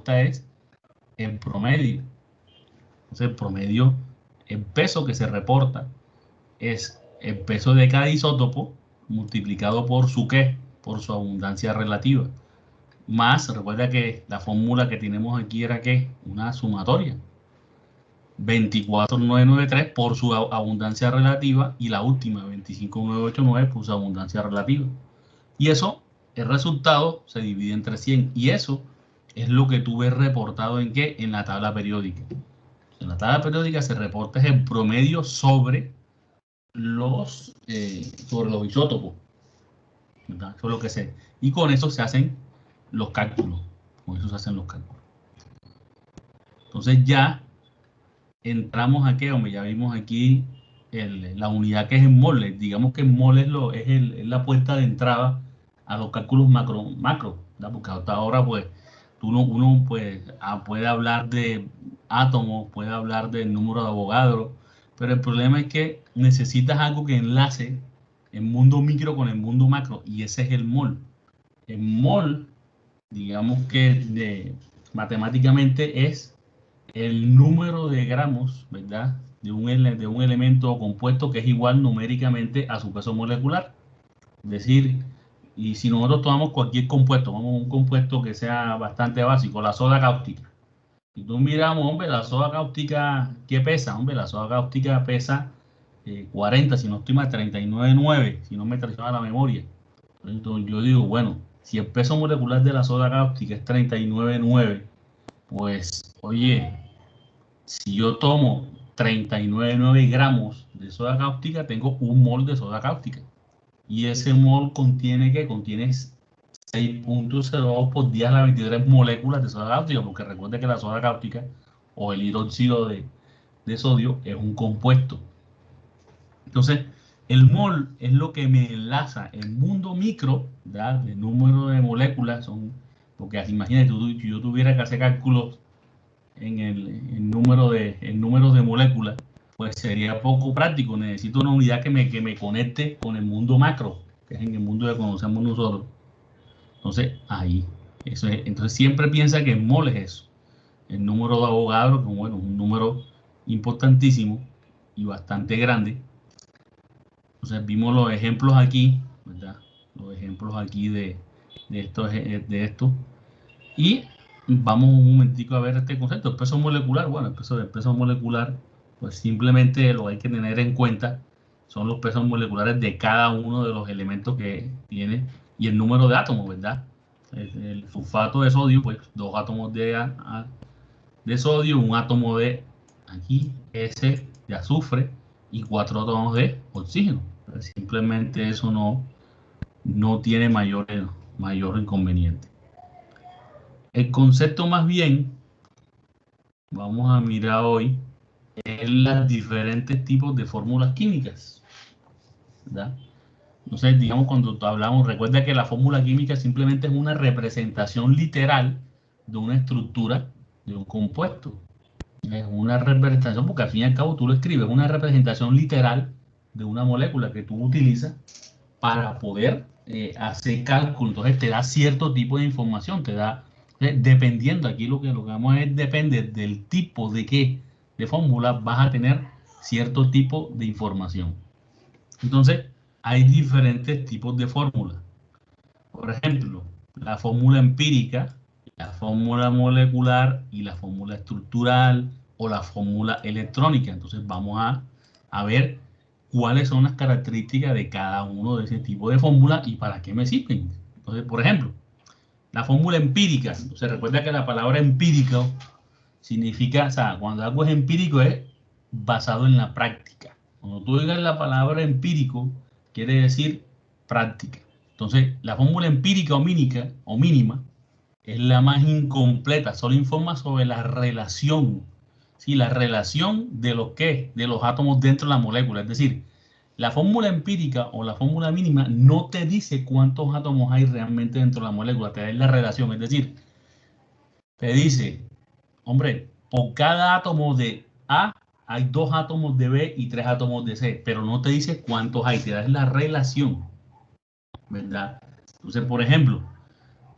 es el promedio. Entonces, el promedio, el peso que se reporta es el peso de cada isótopo multiplicado por su ¿qué? Por su abundancia relativa. Más, recuerda que la fórmula que tenemos aquí era ¿qué? Una sumatoria. 24993 por su abundancia relativa y la última 25989 por su abundancia relativa. Y eso, el resultado se divide entre 100 y eso es lo que tú ves reportado en ¿qué? En la tabla periódica. En la tabla periódica se reporta el promedio sobre los isótopos, ¿verdad? Eso es lo que sé. Y con eso se hacen los cálculos. Con eso se hacen los cálculos. Entonces ya entramos aquí, hombre, ya vimos aquí la unidad que es en moles. Digamos que en moles es la puerta de entrada a los cálculos macro, ¿verdad? Porque hasta ahora pues uno pues, puede hablar de átomos, puede hablar del número de Avogadro, pero el problema es que necesitas algo que enlace el mundo micro con el mundo macro, y ese es el mol. El mol, digamos que matemáticamente es el número de gramos, ¿verdad? De un elemento compuesto que es igual numéricamente a su peso molecular. Es decir, y si nosotros tomamos cualquier compuesto, vamos a un compuesto que sea bastante básico, la soda cáustica. Si tú miramos, hombre, la soda cáustica, ¿qué pesa? Hombre, la soda cáustica pesa 40, si no estoy mal, 39,9, si no me traiciona la memoria. Entonces yo digo, bueno, si el peso molecular de la soda cáustica es 39,9, pues, oye, si yo tomo 39,9 gramos de soda cáustica, tengo un mol de soda cáustica. Y ese mol contiene, ¿qué? Contiene 6.02 por 10 a la 23 moléculas de soda cáustica, porque recuerde que la soda cáustica o el hidróxido de sodio es un compuesto. Entonces, el mol es lo que me enlaza el mundo micro, ¿verdad? El número de moléculas son, porque imagínate, si yo tuviera que hacer cálculos en el número de moléculas, pues sería poco práctico. Necesito una unidad que me conecte con el mundo macro, que es en el mundo que conocemos nosotros. Entonces, ahí. Eso es. Entonces, siempre piensa que el mol es eso. El número de Avogadro, que bueno, es un número importantísimo y bastante grande. Entonces, vimos los ejemplos aquí, ¿verdad? Los ejemplos aquí de esto. Y vamos un momentico a ver este concepto, el peso molecular. Bueno, el peso molecular, pues simplemente lo que hay que tener en cuenta son los pesos moleculares de cada uno de los elementos que tiene y el número de átomos, ¿verdad? El sulfato de sodio, pues 2 átomos de sodio, un átomo de aquí, S de azufre y 4 átomos de oxígeno. Entonces, simplemente eso no tiene mayor inconveniente. El concepto más bien, vamos a mirar hoy, es los diferentes tipos de fórmulas químicas, ¿verdad? Entonces, digamos, cuando hablamos, recuerda que la fórmula química simplemente es una representación literal de una estructura de un compuesto. Es una representación, porque al fin y al cabo tú lo escribes, una representación literal de una molécula que tú utilizas para poder hacer cálculo. Entonces te da cierto tipo de información, te da, dependiendo, aquí lo que vamos a es depende del tipo de fórmula, vas a tener cierto tipo de información. Entonces, hay diferentes tipos de fórmulas. Por ejemplo, la fórmula empírica, la fórmula molecular y la fórmula estructural o la fórmula electrónica. Entonces, vamos a ver cuáles son las características de cada uno de ese tipo de fórmulas y para qué me sirven. Entonces, por ejemplo, la fórmula empírica. Entonces, recuerda que la palabra empírico significa, o sea, cuando algo es empírico es basado en la práctica. Cuando tú digas la palabra empírico, quiere decir práctica. Entonces, la fórmula empírica o mínima es la más incompleta, solo informa sobre la relación, ¿sí? La relación de de los átomos dentro de la molécula. Es decir, la fórmula empírica o la fórmula mínima no te dice cuántos átomos hay realmente dentro de la molécula, te da la relación. Es decir, te dice, hombre, por cada átomo de A hay 2 átomos de B y 3 átomos de C, pero no te dice cuántos hay, te da la relación, ¿verdad? Entonces, por ejemplo,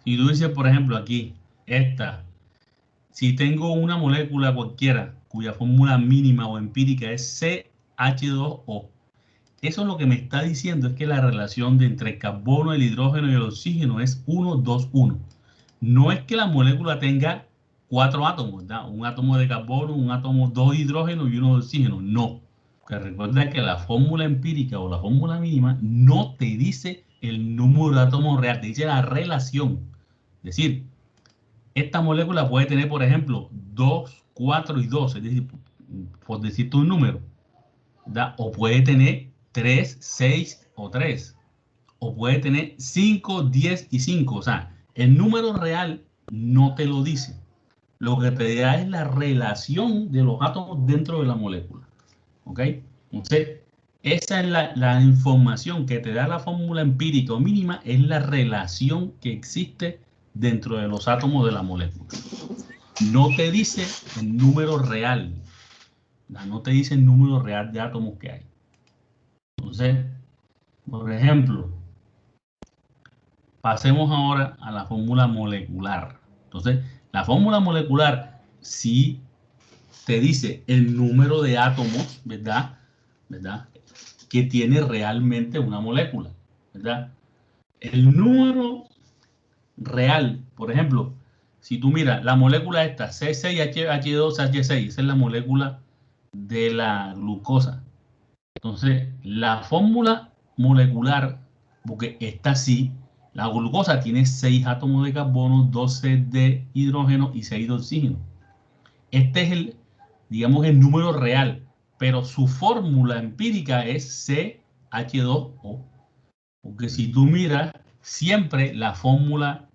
si tú dices, por ejemplo, aquí, esta si tengo una molécula cualquiera cuya fórmula mínima o empírica es CH2O, eso lo que me está diciendo es que la relación entre el carbono, el hidrógeno y el oxígeno es 1, 2, 1. No es que la molécula tenga 4 átomos, ¿verdad? Un átomo de carbono, un átomo, 2 hidrógenos y 1 de oxígeno. No. Que recuerda que la fórmula empírica o la fórmula mínima no te dice el número de átomos real, te dice la relación. Es decir, esta molécula puede tener, por ejemplo, 2, 4 y 2, es decir, por decirte un número, ¿verdad? O puede tener 3, 6 o 3. O puede tener 5, 10 y 5. O sea, el número real no te lo dice. Lo que te da es la relación de los átomos dentro de la molécula. ¿Ok? Entonces, esa es la información que te da la fórmula empírica o mínima, es la relación que existe dentro de los átomos de la molécula. No te dice el número real. No te dice el número real de átomos que hay. Entonces, por ejemplo, pasemos ahora a la fórmula molecular. Entonces, la fórmula molecular sí te dice el número de átomos, ¿verdad? Que tiene realmente una molécula, ¿verdad? El número real, por ejemplo, si tú miras la molécula esta, C6H2H6, esa es la molécula de la glucosa. Entonces, la fórmula molecular, porque esta sí, la glucosa tiene 6 átomos de carbono, 12 de hidrógeno y 6 de oxígeno. Este es el, digamos, el número real, pero su fórmula empírica es CH2O. Porque si tú miras, siempre la fórmula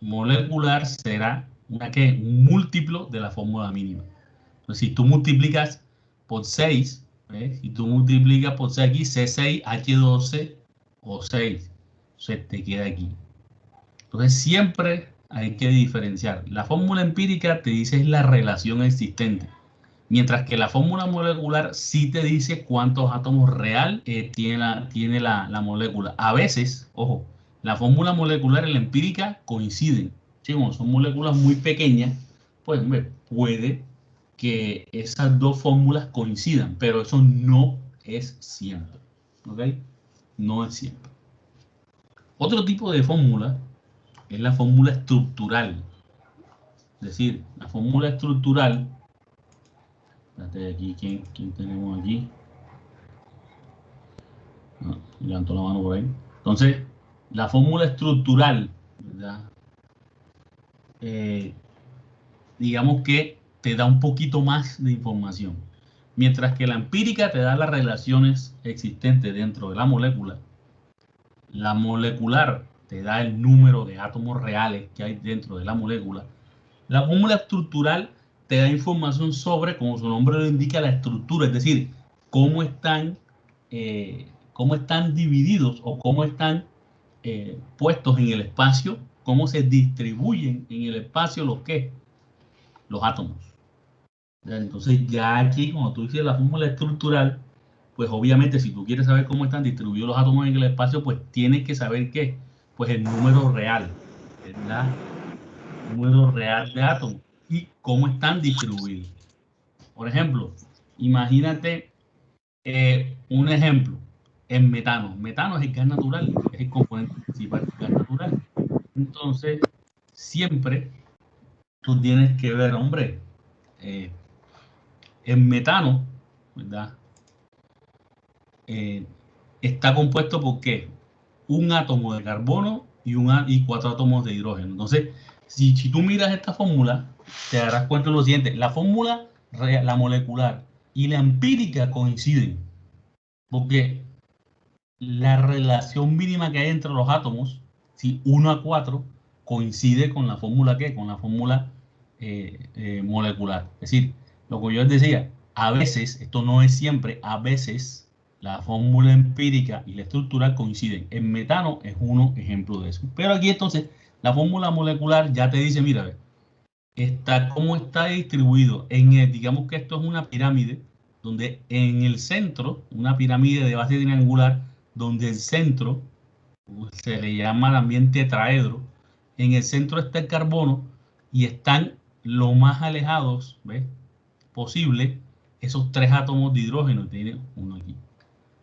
molecular será un múltiplo de la fórmula mínima. Entonces, si tú multiplicas por 6, si tú multiplicas por 6 aquí, C6H12O6, se te queda aquí. Entonces, siempre hay que diferenciar. La fórmula empírica te dice la relación existente, mientras que la fórmula molecular sí te dice cuántos átomos real tiene la molécula. A veces, ojo, la fórmula molecular y la empírica coinciden. ¿Sí? Como son moléculas muy pequeñas, pues puede que esas dos fórmulas coincidan, pero eso no es siempre. ¿Ok? No es siempre. Otro tipo de fórmula es la fórmula estructural. Es decir, la fórmula estructural, espérate aquí, ¿quién tenemos aquí? No, levantó la mano por ahí. Entonces, la fórmula estructural, ¿verdad? Digamos que te da un poquito más de información. Mientras que la empírica te da las relaciones existentes dentro de la molécula, la molecular te da el número de átomos reales que hay dentro de la molécula. La fórmula estructural te da información sobre, como su nombre lo indica, la estructura, es decir, cómo están divididos o cómo están puestos en el espacio, cómo se distribuyen en el espacio los átomos. Entonces ya aquí, cuando tú dices la fórmula estructural, pues obviamente si tú quieres saber cómo están distribuidos los átomos en el espacio, pues tienes que saber qué, pues el número real, ¿verdad? El número real de átomos y cómo están distribuidos. Por ejemplo, imagínate un ejemplo, en metano. Metano es el gas natural, es el componente principal del gas natural. Entonces, siempre tú tienes que ver, hombre, el metano, ¿verdad? Está compuesto por ¿qué? Un átomo de carbono y 4 átomos de hidrógeno. Entonces, si tú miras esta fórmula, te darás cuenta de lo siguiente. La fórmula, la molecular y la empírica coinciden, porque la relación mínima que hay entre los átomos, si 1 a 4, coincide con la fórmula ¿qué? Con la fórmula molecular. Es decir, lo que yo les decía, a veces, esto no es siempre, a veces la fórmula empírica y la estructural coinciden. En metano es uno ejemplo de eso. Pero aquí entonces, la fórmula molecular ya te dice, mira, cómo está distribuido. Digamos que esto es una pirámide, donde en el centro, una pirámide de base triangular, donde el centro se le llama también tetraedro. En el centro está el carbono y están lo más alejados, ¿ves?, posible esos 3 átomos de hidrógeno. Tiene uno aquí.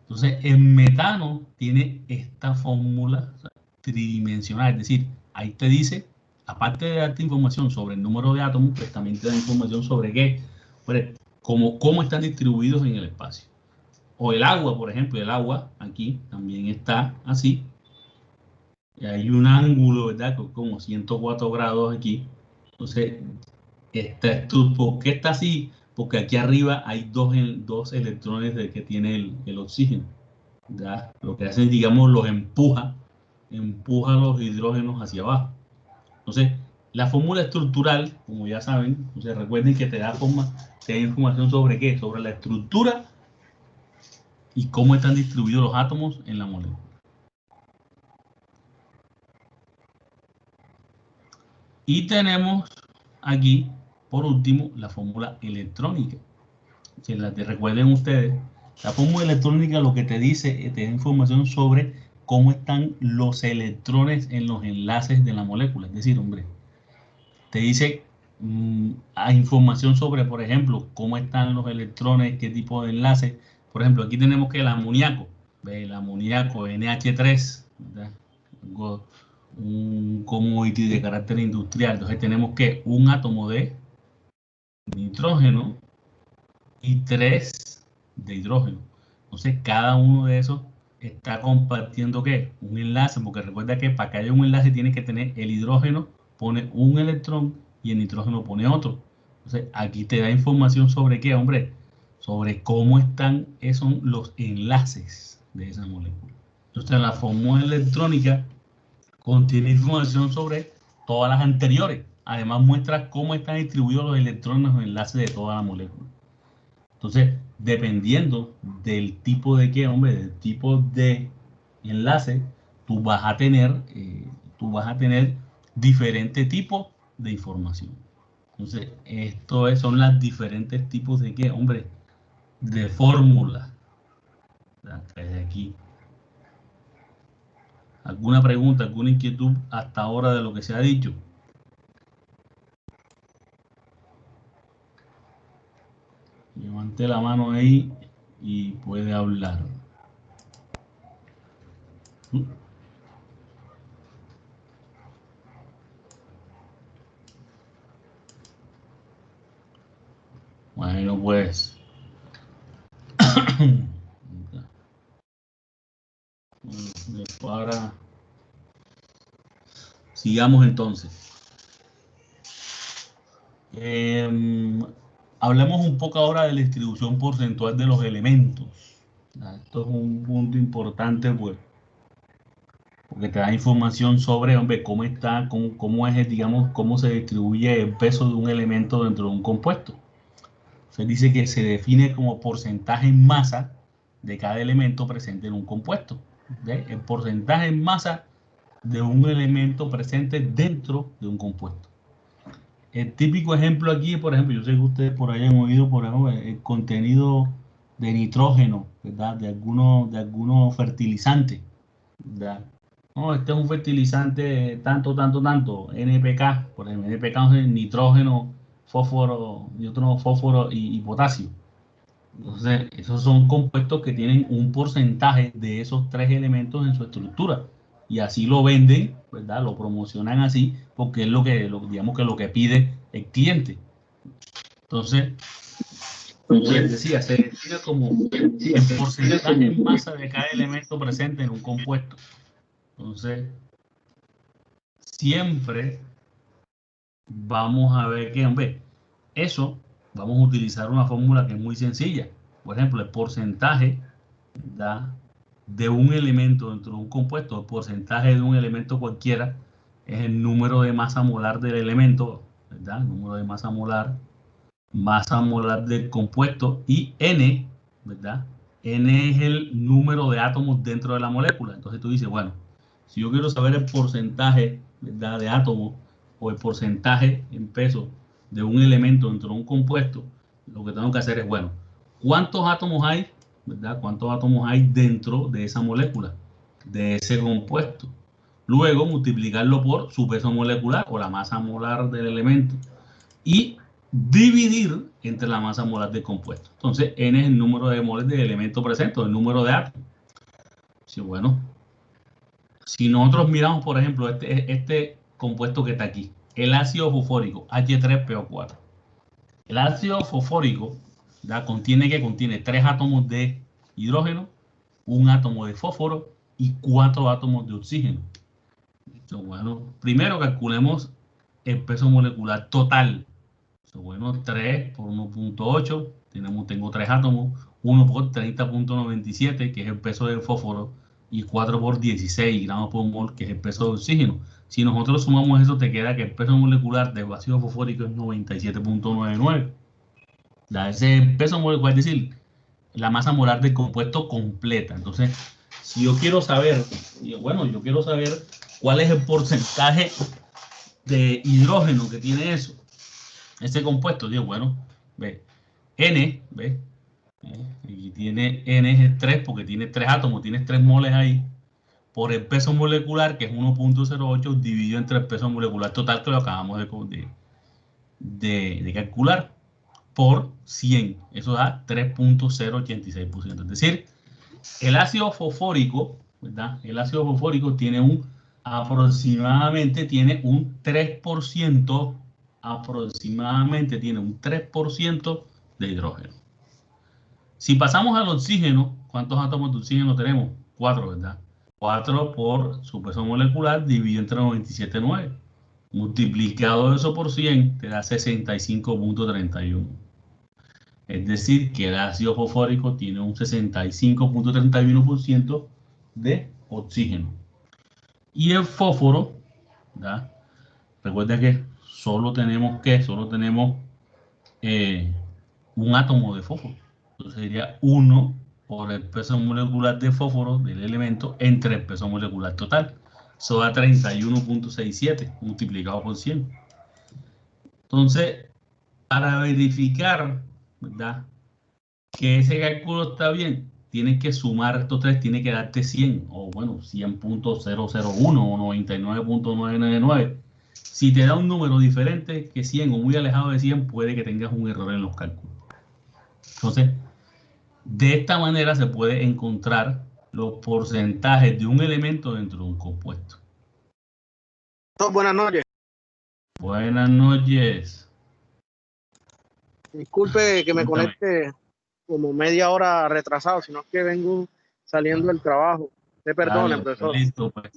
Entonces, el metano tiene esta fórmula tridimensional, es decir, ahí te dice, aparte de darte información sobre el número de átomos, pues también te da información sobre qué, cómo están distribuidos en el espacio. O el agua, por ejemplo, el agua aquí también está así. Y hay un ángulo, ¿verdad?, como 104 grados aquí. Entonces, ¿por qué está así? Porque aquí arriba hay dos electrones que tiene el oxígeno, ¿verdad? Lo que hace, digamos, los empuja los hidrógenos hacia abajo. Entonces, la fórmula estructural, como ya saben, entonces recuerden que te da información sobre qué, sobre la estructura y cómo están distribuidos los átomos en la molécula. Y tenemos aquí, por último, la fórmula electrónica. Si recuerden ustedes, la fórmula electrónica lo que te dice, te da información sobre cómo están los electrones en los enlaces de la molécula. Es decir, hombre, te dice hay información sobre, por ejemplo, cómo están los electrones, qué tipo de enlace. Por ejemplo, aquí tenemos que el amoníaco, el amoníaco NH3, ¿verdad?, un commodity de carácter industrial. Entonces tenemos que un átomo de nitrógeno y 3 de hidrógeno. Entonces cada uno de esos está compartiendo ¿qué? Un enlace, porque recuerda que para que haya un enlace tiene que tener el hidrógeno, pone un electrón y el nitrógeno pone otro. Entonces aquí te da información sobre qué, hombre, sobre cómo están esos los enlaces de esa molécula. Entonces la fórmula electrónica contiene información sobre todas las anteriores. Además muestra cómo están distribuidos los electrones o enlaces de toda la molécula. Entonces, dependiendo del tipo de qué, hombre, del tipo de enlace, tú vas a tener diferentes tipos de información. Entonces, son los diferentes tipos de qué, hombre, de fórmulas que hay aquí. ¿Alguna pregunta, alguna inquietud hasta ahora de lo que se ha dicho? Levante la mano ahí y puede hablar. Bueno, pues. Ahora sigamos entonces. Hablemos un poco ahora de la distribución porcentual de los elementos. Esto es un punto importante, pues, porque te da información sobre, hombre, cómo está, cómo es, digamos, cómo se distribuye el peso de un elemento dentro de un compuesto. Se dice que se define como porcentaje en masa de cada elemento presente en un compuesto. ¿Ve? El porcentaje en masa de un elemento presente dentro de un compuesto. El típico ejemplo aquí, por ejemplo, yo sé que ustedes por ahí han oído, por ejemplo, el contenido de nitrógeno, ¿verdad?, de algunos fertilizantes, ¿verdad? No, este es un fertilizante tanto, tanto, tanto, NPK, por ejemplo, NPK es nitrógeno, fósforo, fósforo y potasio. Entonces, esos son compuestos que tienen un porcentaje de esos 3 elementos en su estructura. Y así lo venden, ¿verdad? Lo promocionan así, porque es digamos que lo que pide el cliente. Entonces, como les decía, se define como el porcentaje en masa de cada elemento presente en un compuesto. Entonces, siempre vamos a ver que, hombre, eso, vamos a utilizar una fórmula que es muy sencilla. Por ejemplo, el porcentaje de un elemento dentro de un compuesto, el porcentaje de un elemento cualquiera es el número de masa molar del elemento, ¿verdad? El número de masa molar del compuesto, y N, ¿verdad? N es el número de átomos dentro de la molécula. Entonces tú dices, bueno, si yo quiero saber el porcentaje, ¿verdad?, de átomos o el porcentaje en peso de un elemento dentro de un compuesto, lo que tengo que hacer es, bueno, ¿cuántos átomos hay, ¿verdad? ¿Cuántos átomos hay dentro de esa molécula, de ese compuesto? Luego multiplicarlo por su peso molecular o la masa molar del elemento y dividir entre la masa molar del compuesto. Entonces, N es el número de moles del elemento presente, o el número de átomos. Sí, bueno, si nosotros miramos, por ejemplo, este compuesto que está aquí, el ácido fosfórico, H3PO4. El ácido fosfórico contiene 3 átomos de hidrógeno, un átomo de fósforo y 4 átomos de oxígeno. Entonces, bueno, primero calculemos el peso molecular total. Entonces, bueno, 3 por 1.8, tengo 3 átomos, 1 por 30.97, que es el peso del fósforo, y 4 por 16 gramos por mol, que es el peso de oxígeno. Si nosotros sumamos eso, te queda que el peso molecular del ácido fosfórico es 97.99. Ese es el peso molecular, es decir, la masa molar del compuesto completa. Entonces, si yo quiero saber, yo quiero saber cuál es el porcentaje de hidrógeno que tiene ese compuesto. Digo, bueno, ve, N, ve, y tiene N es 3 porque tiene 3 átomos, tienes 3 moles ahí, por el peso molecular, que es 1.08, dividido entre el peso molecular total, que lo acabamos de calcular, por 100. Eso da 3.086%. Es decir, el ácido fosfórico, ¿verdad? El ácido fosfórico tiene aproximadamente tiene un 3%, aproximadamente tiene un 3% de hidrógeno. Si pasamos al oxígeno, ¿cuántos átomos de oxígeno tenemos? 4, ¿verdad? 4 por su peso molecular dividido entre 97.9. Multiplicado eso por 100 te da 65.31. Es decir, que el ácido fosfórico tiene un 65.31% de oxígeno. Y el fósforo, ¿verdad? Recuerda que solo tenemos un átomo de fósforo. Entonces sería 1 por el peso molecular de fósforo del elemento entre el peso molecular total. Eso da 31.67 multiplicado por 100. Entonces, para verificar, ¿verdad?, que ese cálculo está bien, tienes que sumar estos tres, tiene que darte 100, o bueno, 100.001 o 99.999. Si te da un número diferente que 100 o muy alejado de 100, puede que tengas un error en los cálculos. Entonces, de esta manera se puede encontrar los porcentajes de un elemento dentro de un compuesto. Buenas noches. Buenas noches. Disculpe que me conecte como media hora retrasado, sino que vengo saliendo del trabajo. Te perdone, profesor. Listo, pues.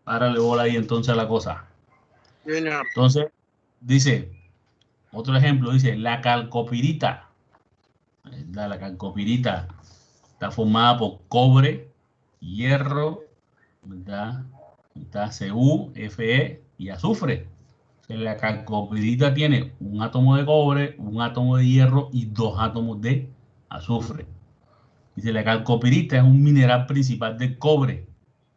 Párale bola ahí entonces a la cosa. Sí, señor. Entonces, dice, otro ejemplo, dice, la calcopirita. La calcopirita está formada por cobre, hierro, ¿verdad? Está Cu, Fe y azufre. La calcopirita tiene un átomo de cobre, un átomo de hierro y 2 átomos de azufre. Dice, la calcopirita es un mineral principal del cobre.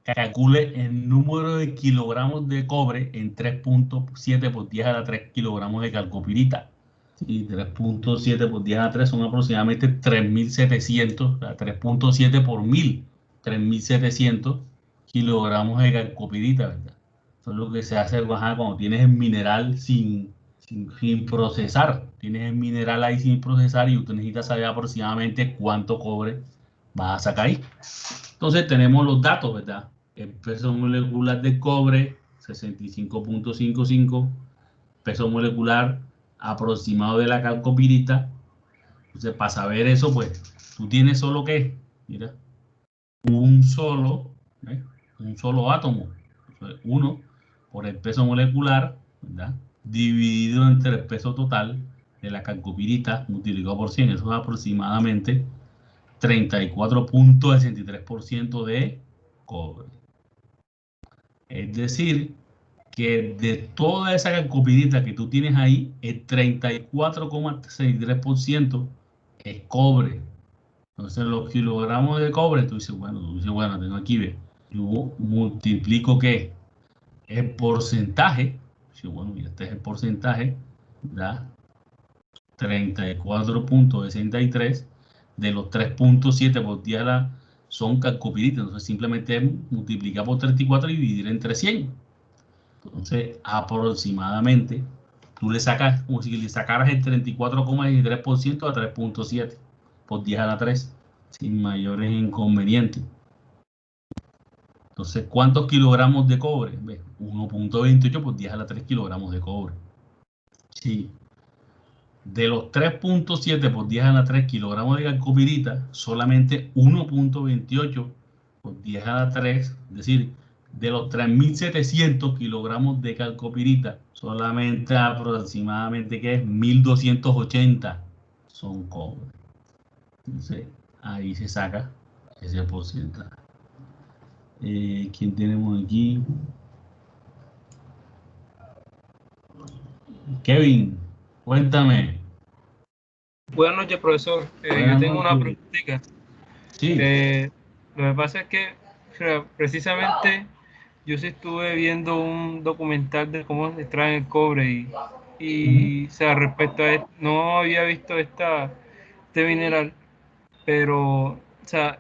Calcule el número de kilogramos de cobre en 3.7 por 10 a la 3 kilogramos de calcopirita. Sí, 3.7 por 10 a la 3 son aproximadamente 3.700, o sea, 3.7 por 1000, 3.700 kilogramos de calcopirita, ¿verdad? Eso es lo que se hace cuando tienes el mineral sin procesar. Tienes el mineral ahí sin procesar y tú necesitas saber aproximadamente cuánto cobre vas a sacar ahí. Entonces tenemos los datos, ¿verdad? El peso molecular de cobre, 65.55, peso molecular aproximado de la calcopirita. Entonces, para saber eso, pues, tú tienes solo ¿qué? Mira, un solo átomo. Entonces, 1 por el peso molecular, ¿verdad?, dividido entre el peso total de la calcopirita multiplicado por 100. Eso es aproximadamente 34.63% de cobre. Es decir, que de toda esa calcopirita que tú tienes ahí, el 34.63% es cobre. Entonces, los kilogramos de cobre, tú dices, bueno, tengo aquí, ve, yo multiplico ¿qué? El porcentaje. Sí, bueno, y este es el porcentaje, da 34.63 de los 3.7 por 10 a la son calcopiritas. Entonces simplemente multiplicar por 34 y dividir entre 100. Entonces aproximadamente tú le sacas como si le sacaras el 34,13% a 3.7 por 10 a la 3 sin mayores inconvenientes. Entonces, ¿cuántos kilogramos de cobre? 1.28 por 10 a la 3 kilogramos de cobre. Sí. De los 3.7 por 10 a la 3 kilogramos de calcopirita, solamente 1.28 por 10 a la 3, es decir, de los 3.700 kilogramos de calcopirita, solamente aproximadamente que es 1.280 son cobre. Entonces, ahí se saca ese porcentaje. ¿Quién tenemos aquí? Kevin, cuéntame. Buenas noches, profesor. Yo tengo una preguntita. Sí. Lo que pasa es que precisamente yo sí estuve viendo un documental de cómo se extrae el cobre y o sea, respecto a esto, no había visto este mineral, pero o sea,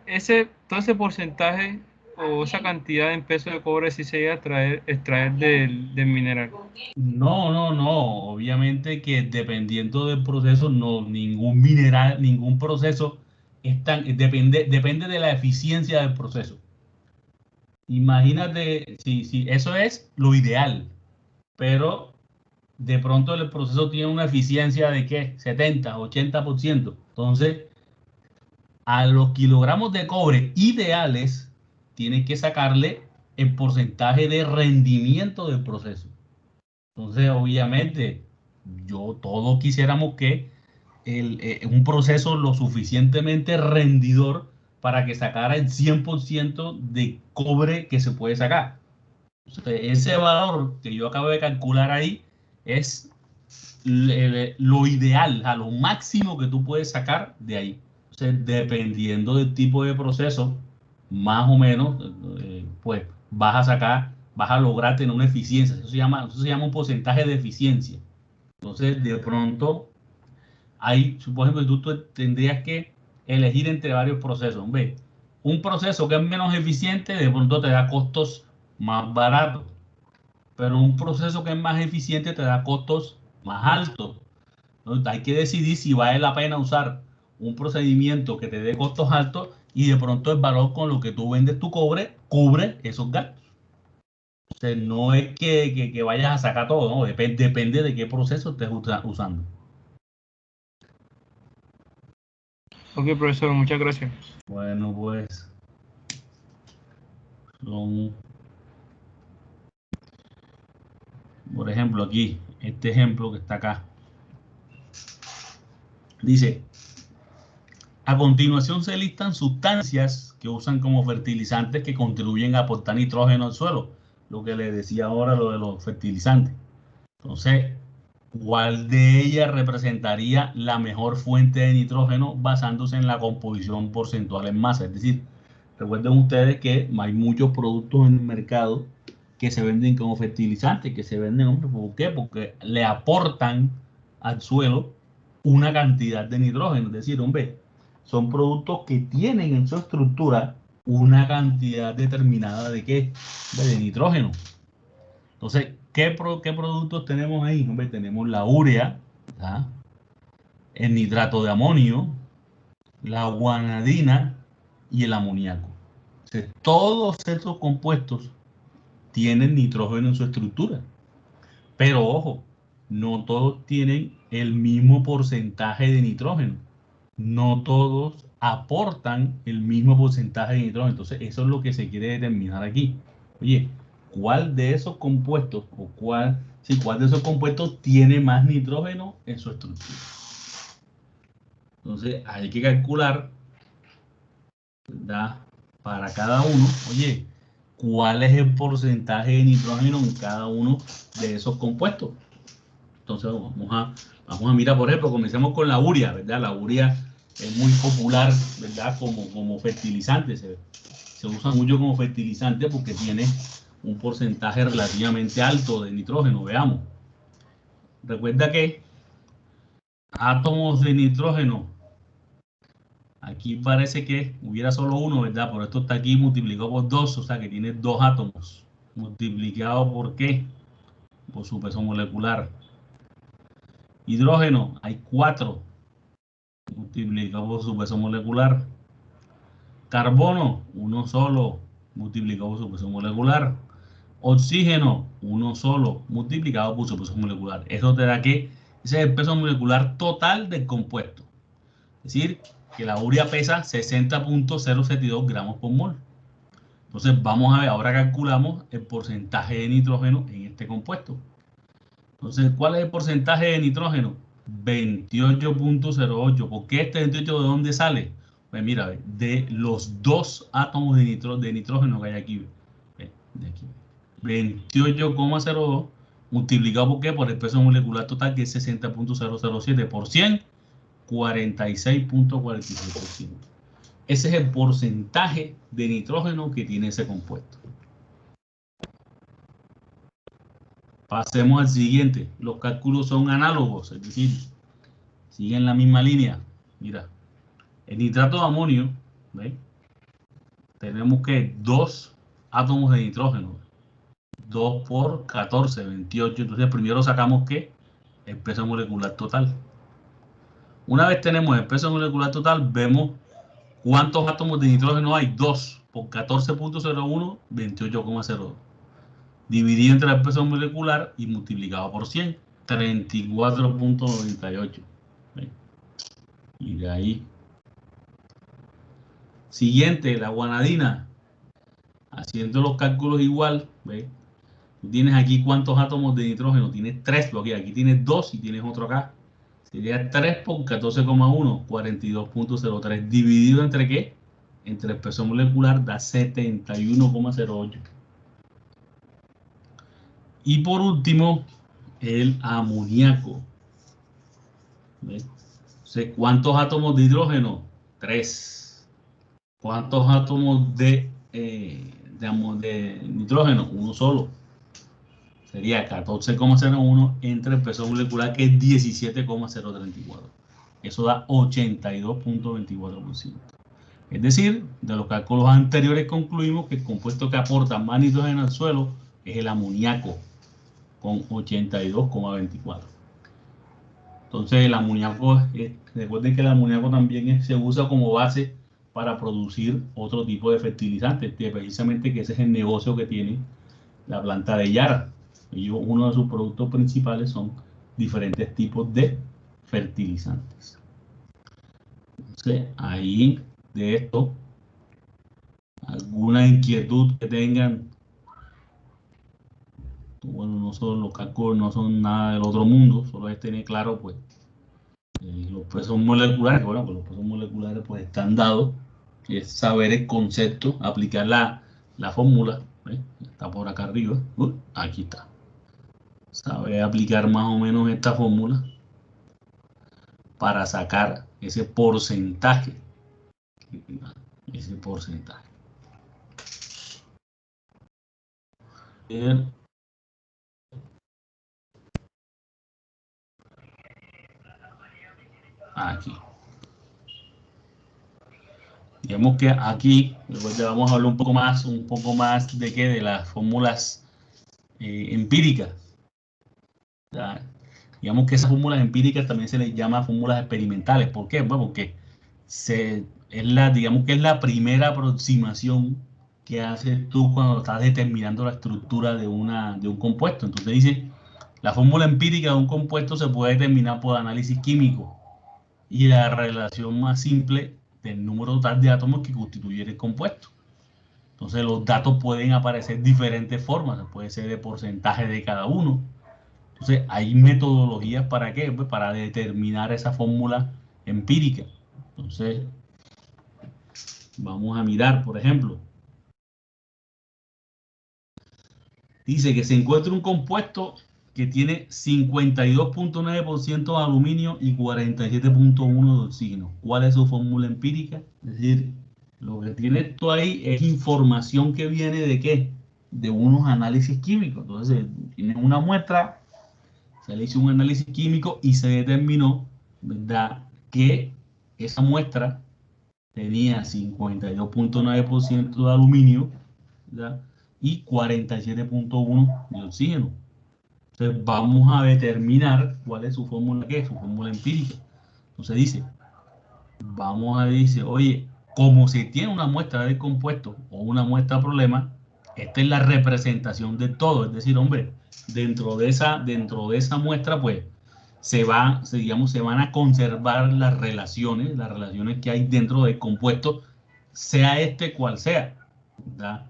todo ese porcentaje o esa cantidad en pesos de cobre sí se llega a extraer del mineral. No. Obviamente que dependiendo del proceso, ningún mineral, ningún proceso depende de la eficiencia del proceso. Imagínate, si eso es lo ideal, pero de pronto el proceso tiene una eficiencia de ¿qué? 70, 80%. Entonces, a los kilogramos de cobre ideales, tienes que sacarle el porcentaje de rendimiento del proceso. Entonces, obviamente, todos quisiéramos que un proceso lo suficientemente rendidor para que sacara el 100% de cobre que se puede sacar. Entonces, ese valor que yo acabo de calcular ahí es lo ideal, a lo máximo que tú puedes sacar de ahí. Entonces, dependiendo del tipo de proceso, más o menos, pues vas a lograr tener una eficiencia. Eso se llama un porcentaje de eficiencia. Entonces, de pronto, por ejemplo, tú tendrías que elegir entre varios procesos. ¿Ve? Un proceso que es menos eficiente, de pronto te da costos más baratos, pero un proceso que es más eficiente te da costos más altos. Entonces, hay que decidir si vale la pena usar un procedimiento que te dé costos altos y de pronto el valor con lo que tú vendes tu cobre cubre esos gastos. Entonces, no es que vayas a sacar todo, ¿no? Depende de qué proceso estés usando. Ok, profesor, muchas gracias. Bueno, pues por ejemplo, aquí, este ejemplo que está acá. Dice, a continuación se listan sustancias que usan como fertilizantes que contribuyen a aportar nitrógeno al suelo. Lo que les decía ahora, lo de los fertilizantes. Entonces, ¿cuál de ellas representaría la mejor fuente de nitrógeno basándose en la composición porcentual en masa? Es decir, recuerden ustedes que hay muchos productos en el mercado que se venden como fertilizantes, que se venden, hombre, ¿por qué? Porque le aportan al suelo una cantidad de nitrógeno. Es decir, hombre, son productos que tienen en su estructura una cantidad determinada de ¿qué? De nitrógeno. Entonces, ¿qué productos tenemos ahí? Hombre, tenemos la urea, ¿tá? El nitrato de amonio, la guanidina y el amoníaco. Entonces, todos estos compuestos tienen nitrógeno en su estructura. Pero ojo, no todos tienen el mismo porcentaje de nitrógeno. No todos aportan el mismo porcentaje de nitrógeno. Entonces, eso es lo que se quiere determinar aquí. Oye, ¿cuál de esos compuestos cuál de esos compuestos tiene más nitrógeno en su estructura? Entonces, hay que calcular, ¿verdad? Para cada uno, oye, ¿cuál es el porcentaje de nitrógeno en cada uno de esos compuestos? Entonces, vamos a mirar, por ejemplo, comencemos con la urea, ¿verdad? La urea es muy popular, ¿verdad? Como fertilizante, se usa mucho como fertilizante porque tiene un porcentaje relativamente alto de nitrógeno. Veamos. Recuerda que átomos de nitrógeno Aquí parece que hubiera solo uno, ¿verdad? Pero esto está aquí multiplicado por 2, o sea que tiene 2 átomos. ¿Multiplicado por qué? Por su peso molecular. Hidrógeno, hay 4. Multiplicado por su peso molecular. Carbono, uno solo, multiplicado por su peso molecular. Oxígeno, uno solo, multiplicado por su peso molecular. Eso te da que ese es el peso molecular total del compuesto. Es decir, que la urea pesa 60.072 gramos por mol. Entonces vamos a ver, ahora calculamos el porcentaje de nitrógeno en este compuesto. Entonces, ¿cuál es el porcentaje de nitrógeno? 28.08. ¿Por qué este 28 de dónde sale? Pues mira, de los 2 átomos de nitrógeno que hay aquí. De aquí. 28,02 multiplicado por qué? Por el peso molecular total, que es 60.007 por 100, 46.46%. Ese es el porcentaje de nitrógeno que tiene ese compuesto. Pasemos al siguiente. Los cálculos son análogos, es decir, siguen la misma línea. Mira, el nitrato de amonio, ¿ves? Tenemos que 2 átomos de nitrógeno. 2 por 14, 28. Entonces primero sacamos ¿qué? El peso molecular total. Una vez tenemos el peso molecular total, vemos cuántos átomos de nitrógeno hay. 2 por 14.01, 28,02. Dividido entre el peso molecular y multiplicado por 100, 34.98. Y de ahí. Siguiente, la guanadina. Haciendo los cálculos igual, ¿ves? Tú tienes aquí cuántos átomos de nitrógeno. Tienes 3, porque aquí tienes 2 y tienes otro acá. Sería 3 por 14,1, 42.03. ¿Dividido entre qué? Entre el peso molecular da 71,08. Y por último, el amoníaco. ¿Ves? ¿Cuántos átomos de hidrógeno? 3. ¿Cuántos átomos de nitrógeno? Uno solo. Sería 14,01 entre el peso molecular, que es 17,034. Eso da 82.24%. Es decir, de los cálculos anteriores concluimos que el compuesto que aporta más nitrógeno al suelo es el amoníaco, con 82,24. Entonces el amoníaco, recuerden que el amoníaco también se usa como base para producir otro tipo de fertilizantes, precisamente que ese es el negocio que tiene la planta de Yara. Uno de sus productos principales son diferentes tipos de fertilizantes. Entonces, ahí de esto, alguna inquietud que tengan. Bueno, no son los cálculos, no son nada del otro mundo, solo es tener claro pues los pesos moleculares. Bueno, pues los pesos moleculares pues están dados, es saber el concepto, aplicar la fórmula, ¿ves? Está por acá arriba, aquí está. Saber aplicar más o menos esta fórmula para sacar ese porcentaje. Ese porcentaje. Bien. Aquí. Digamos que aquí luego vamos a hablar un poco más de qué, de las fórmulas empíricas. O sea, digamos que esas fórmulas empíricas también se les llama fórmulas experimentales. ¿Por qué? Bueno, porque digamos que es la primera aproximación que haces tú cuando estás determinando la estructura de un compuesto. Entonces dice, la fórmula empírica de un compuesto se puede determinar por análisis químico y la relación más simple del número total de átomos que constituye el compuesto. Entonces los datos pueden aparecer de diferentes formas, puede ser de porcentaje de cada uno. Entonces hay metodologías para qué, pues para determinar esa fórmula empírica. Entonces vamos a mirar, por ejemplo, dice que se encuentra un compuesto que tiene 52.9% de aluminio y 47.1% de oxígeno. ¿Cuál es su fórmula empírica? Es decir, lo que tiene esto ahí es información que viene de qué, de unos análisis químicos. Entonces tiene una muestra, se le hizo un análisis químico y se determinó, ¿verdad?, que esa muestra tenía 52.9% de aluminio, ¿verdad? Y 47.1% de oxígeno. Entonces vamos a determinar cuál es su fórmula, ¿qué? Su fórmula empírica. Entonces dice, dice, oye, como se tiene una muestra de compuesto o una muestra de problema, esta es la representación de todo. Es decir, hombre, dentro de esa muestra, pues, se van a conservar las relaciones que hay dentro del compuesto, sea este cual sea, ¿verdad?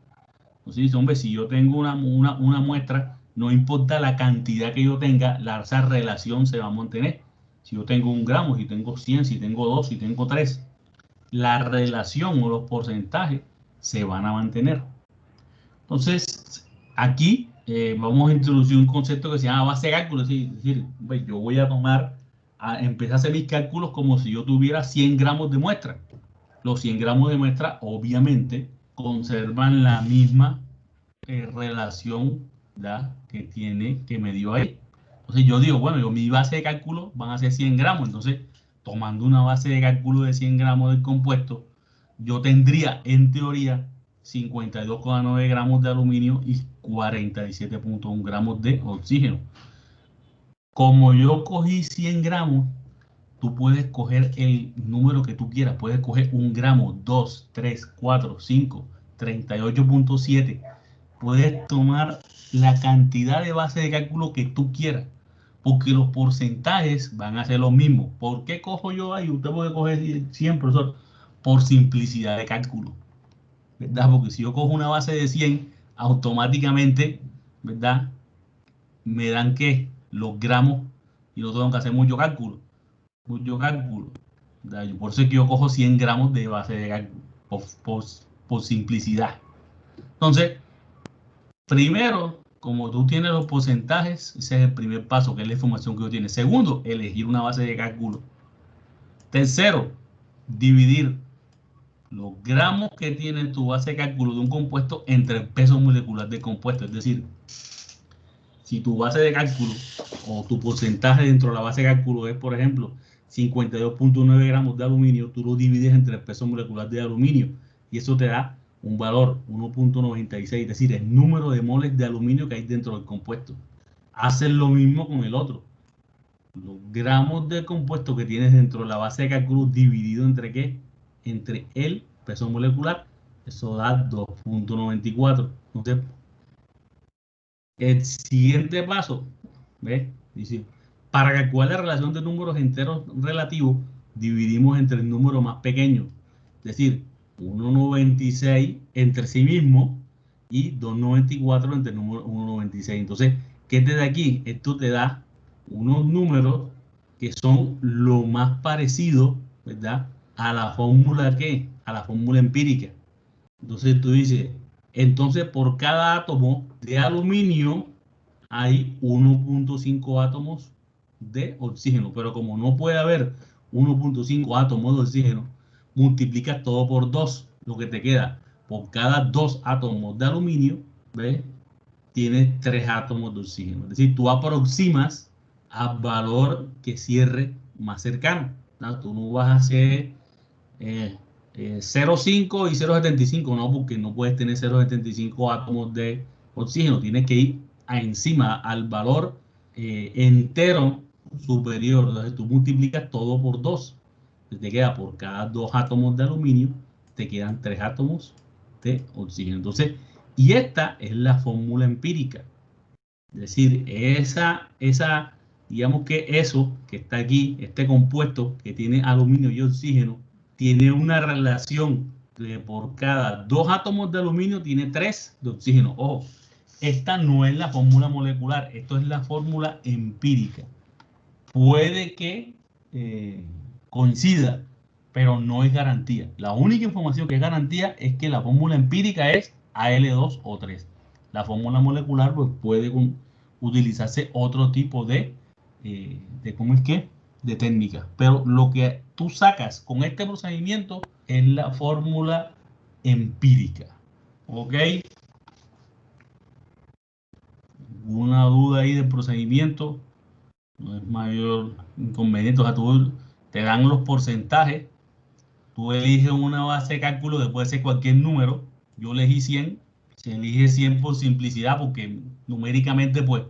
Entonces dice, hombre, si yo tengo una muestra, no importa la cantidad que yo tenga, esa relación se va a mantener. Si yo tengo 1 gramo, si tengo 100, si tengo 2, si tengo 3, la relación o los porcentajes se van a mantener. Entonces, aquí vamos a introducir un concepto que se llama base de cálculo. Es decir, pues yo voy a empezar a hacer mis cálculos como si yo tuviera 100 gramos de muestra. Los 100 gramos de muestra, obviamente, conservan la misma relación, ¿verdad?, que me dio ahí. Entonces yo digo, bueno, mi base de cálculo van a ser 100 gramos. Entonces, tomando una base de cálculo de 100 gramos del compuesto, yo tendría, en teoría, 52,9 gramos de aluminio y 47.1 gramos de oxígeno. Como yo cogí 100 gramos, tú puedes coger el número que tú quieras. Puedes coger 1 gramo, 2, 3, 4, 5, 38.7. Puedes tomar la cantidad de base de cálculo que tú quieras, porque los porcentajes van a ser los mismos. ¿Por qué cojo yo ahí? Usted puede coger 100, profesor, por simplicidad de cálculo, ¿verdad? Porque si yo cojo una base de 100, automáticamente, ¿verdad?, me dan que los gramos y no tengo que hacer mucho cálculo. ¿Verdad? Por eso es que yo cojo 100 gramos de base de cálculo, por simplicidad. Entonces, primero, como tú tienes los porcentajes, ese es el primer paso, que es la información que tú tienes. Segundo, elegir una base de cálculo. Tercero, dividir los gramos que tiene tu base de cálculo de un compuesto entre el peso molecular del compuesto. Es decir, si tu base de cálculo o tu porcentaje dentro de la base de cálculo es, por ejemplo, 52.9 gramos de aluminio, tú lo divides entre el peso molecular de aluminio y eso te da un valor 1.96, es decir, el número de moles de aluminio que hay dentro del compuesto. Haces lo mismo con el otro. Los gramos de compuesto que tienes dentro de la base de cálculo dividido entre ¿qué? Entre el peso molecular, eso da 2.94. Entonces, el siguiente paso, ¿ves? Dice, para calcular la relación de números enteros relativos, dividimos entre el número más pequeño, es decir, 1.96 entre sí mismo y 2.94 entre el número 1.96. Entonces, ¿qué te da aquí? Esto te da unos números que son lo más parecido, ¿verdad?, a la fórmula ¿qué? A la fórmula empírica. Entonces tú dices, entonces por cada átomo de aluminio hay 1.5 átomos de oxígeno, pero como no puede haber 1.5 átomos de oxígeno, multiplicas todo por 2, lo que te queda, por cada 2 átomos de aluminio, ¿ves?, tienes 3 átomos de oxígeno. Es decir, tú aproximas al valor que cierre más cercano, ¿no? Tú no vas a hacer 0,5 y 0,75, no, porque no puedes tener 0,75 átomos de oxígeno, tienes que ir encima al valor entero superior. Entonces tú multiplicas todo por 2, te queda por cada 2 átomos de aluminio, te quedan 3 átomos de oxígeno. Entonces, y esta es la fórmula empírica, es decir, digamos que eso que está aquí, este compuesto que tiene aluminio y oxígeno, tiene una relación de por cada 2 átomos de aluminio tiene 3 de oxígeno. Ojo, esta no es la fórmula molecular, esto es la fórmula empírica. Puede que coincida, pero no es garantía. La única información que es garantía es que la fórmula empírica es Al2 o 3. La fórmula molecular pues, puede utilizarse otro tipo ¿cómo es que? De técnica. Pero lo que tú sacas con este procedimiento es la fórmula empírica. ¿Ok? ¿Una duda ahí del procedimiento? No es mayor inconveniente. O sea, tú te dan los porcentajes tú eliges una base de cálculo que puede ser cualquier número. Yo elegí 100, se elige 100 por simplicidad, porque numéricamente pues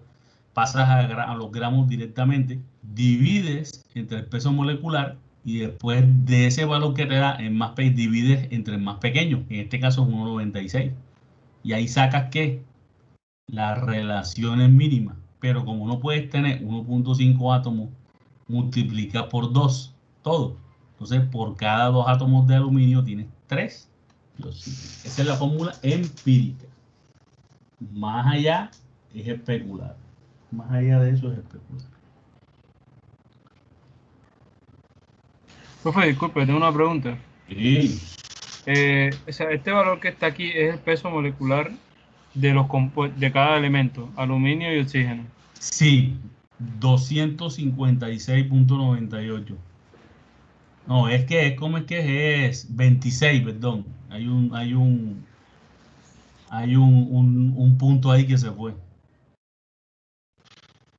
pasas a los gramos directamente, divides entre el peso molecular y después de ese valor que te da en más peso divides entre el más pequeño, en este caso es 1,96. Y ahí sacas ¿qué? Las relaciones mínimas. Pero como no puedes tener 1,5 átomos, multiplica por 2 todo. Entonces, por cada 2 átomos de aluminio tienes 3. Esa es la fórmula empírica. Más allá es especular. Más allá de eso es especular. Profe, disculpe, tengo una pregunta. Sí. O sea, este valor que está aquí es el peso molecular de de cada elemento, aluminio y oxígeno. Sí, 256.98. No, es que, ¿cómo es que es? 26, perdón. Hay un punto ahí que se fue.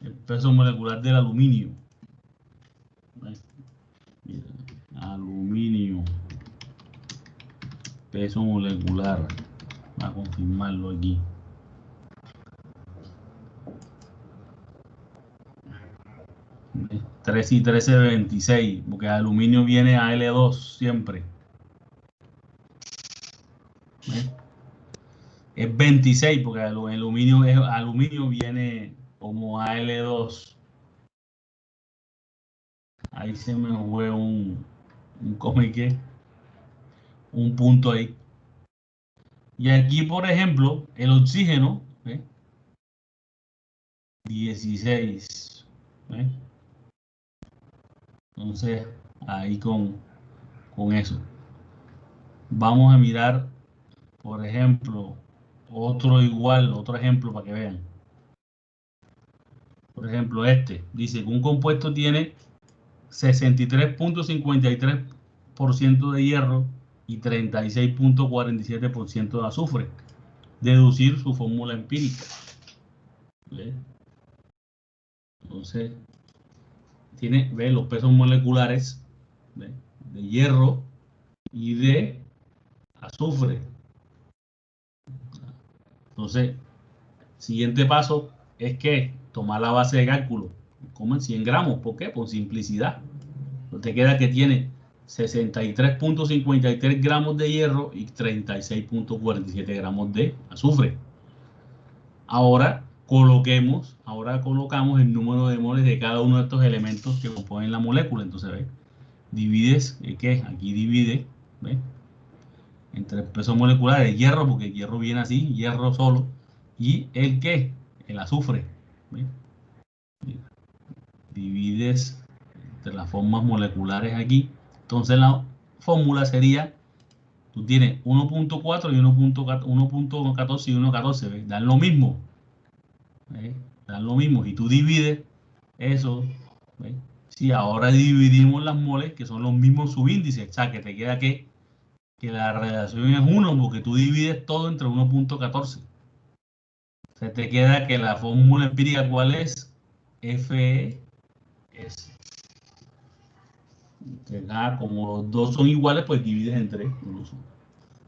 El peso molecular del aluminio. Mira, aluminio. Peso molecular. Voy a confirmarlo aquí. ¿Ves? 3 y 13, 26. Porque el aluminio viene a L2 siempre. ¿Ves? Es 26 porque el aluminio viene como Al2. Ahí se me fue un punto ahí. Y aquí, por ejemplo, el oxígeno, ¿eh? 16. ¿Eh? Entonces, ahí con eso. Vamos a mirar, por ejemplo, otro ejemplo para que vean. Por ejemplo, dice que un compuesto tiene 63.53% de hierro y 36.47% de azufre. Deducir su fórmula empírica. ¿Ve? Entonces, ve los pesos moleculares, ¿ve? De hierro y de azufre. Entonces, siguiente paso es que tomar la base de cálculo. Comen 100 gramos. ¿Por qué? Por simplicidad. Te queda que tiene 63.53 gramos de hierro y 36.47 gramos de azufre. Ahora colocamos el número de moles de cada uno de estos elementos que componen la molécula. Entonces, ¿ves? Divides, ¿qué? Aquí divide, ¿ves? Entre el peso molecular, el hierro, porque el hierro viene así, hierro solo, y el ¿qué? El azufre. ¿Ves? Divides entre las formas moleculares aquí. Entonces la fórmula sería, tú tienes 1.4 y 1.14 y 1.14, ¿ves? Dan lo mismo. ¿Ves? Dan lo mismo. Y tú divides eso, ¿ves? Si ahora dividimos las moles, que son los mismos subíndices, o sea, que te queda que la relación es 1, porque tú divides todo entre 1.14. Se te queda que la fórmula empírica, ¿cuál es? FS. Como los dos son iguales, pues divides entre 3.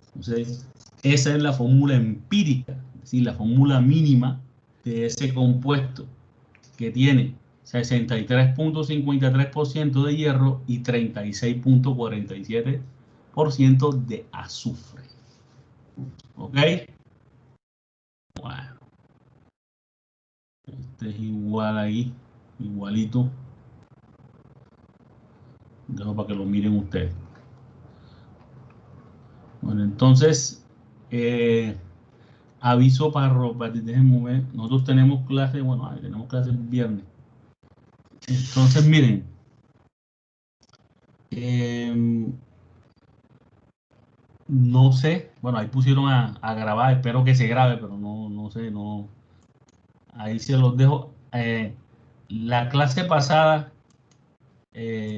Entonces, esa es la fórmula empírica, es decir, la fórmula mínima de ese compuesto que tiene 63.53% de hierro y 36.47% de azufre. ¿Ok? Bueno, este es igual ahí, igualito. Dejo para que lo miren ustedes. Bueno, entonces, aviso para mover. Nosotros tenemos clase, bueno, tenemos clase el viernes. Entonces, miren. No sé, bueno, ahí pusieron a grabar, espero que se grabe, pero no sé, no. Ahí se los dejo. La clase pasada